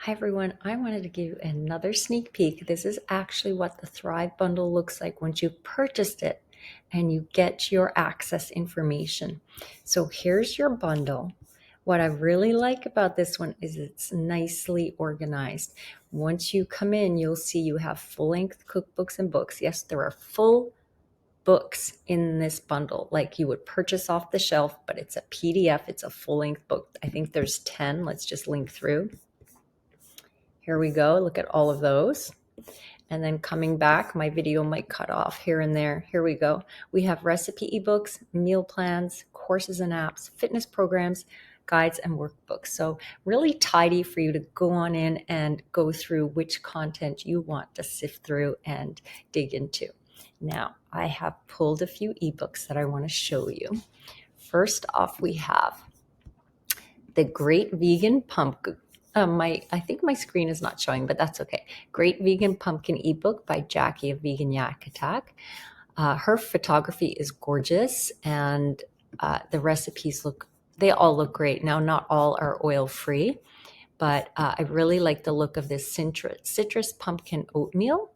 Hi everyone, I wanted to give you another sneak peek. This is actually what the Thrive bundle looks like once you've purchased it and you get your access information. So here's your bundle. What I really like about this one is it's nicely organized. Once you come in, you'll see you have full-length cookbooks and books. Yes, there are full books in this bundle like you would purchase off the shelf, but it's a PDF, it's a full-length book. I think there's 10. Let's just link through. Here we go. Look at all of those. And then coming back, my video might cut off here and there. Here we go. We have recipe ebooks, meal plans, courses and apps, fitness programs, guides, and workbooks. So really tidy for you to go on in and go through which content you want to sift through and dig into. Now, I have pulled a few ebooks that I want to show you. First off, we have The Great Vegan Pumpkin. I think my screen is not showing, but that's okay. Great Vegan Pumpkin ebook by Jackie of Vegan Yak Attack. Her photography is gorgeous, and the recipes they all look great. Now, not all are oil-free, but I really like the look of this citrus pumpkin oatmeal.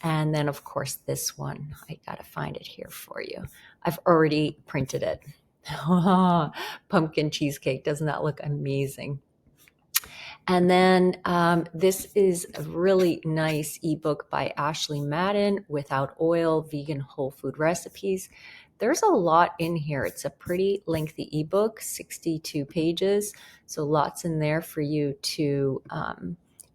And then, of course, this one. I gotta find it here for you. I've already printed it. Pumpkin cheesecake. Doesn't that look amazing? And then this is a really nice ebook by Ashley Madden, Without Oil, Vegan Whole Food Recipes. There's a lot in here. It's a pretty lengthy ebook, 62 pages. So lots in there for you to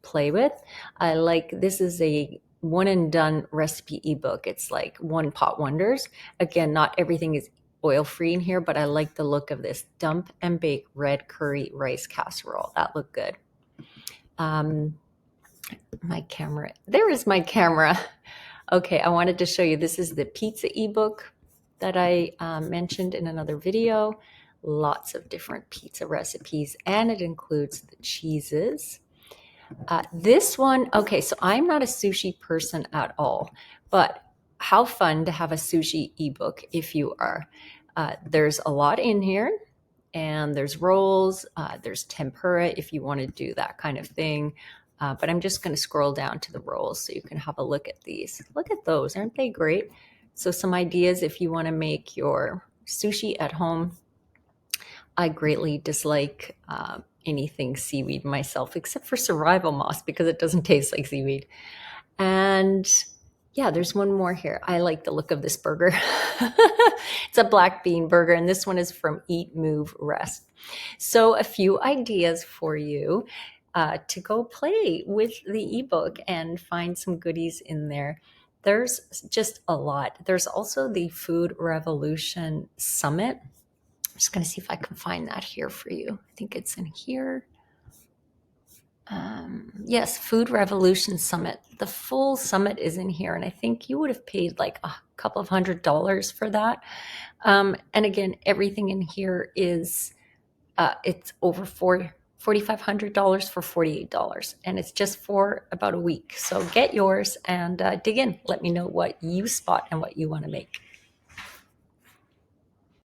play with. This is a one and done recipe ebook. It's like one pot wonders. Again, not everything is oil-free in here, but I like the look of this dump and bake red curry rice casserole. That looked good. My camera, there is my camera. Okay, I wanted to show you, this is the pizza ebook that I mentioned in another video. Lots of different pizza recipes, and it includes the cheeses. This one, okay, so I'm not a sushi person at all, but how fun to have a sushi ebook if you are. There's a lot in here, and there's rolls, there's tempura if you want to do that kind of thing. But I'm just going to scroll down to the rolls so you can have a look at these. Look at those, aren't they great? So some ideas if you want to make your sushi at home. I greatly dislike anything seaweed myself, except for survival moss because it doesn't taste like seaweed. And yeah, there's one more here. I like the look of this burger. It's a black bean burger, and this one is from Eat, Move, Rest. So a few ideas for you to go play with the ebook and find some goodies in there. There's just a lot. There's also the Food Revolution Summit. I'm just going to see if I can find that here for you. I think it's in here. Yes, Food Revolution Summit. The full summit is in here, and I think you would have paid like a couple of $100s for that. And again, everything in here is it's over $4,500 for $48, and it's just for about a week. So get yours and dig in. Let me know what you spot and what you want to make.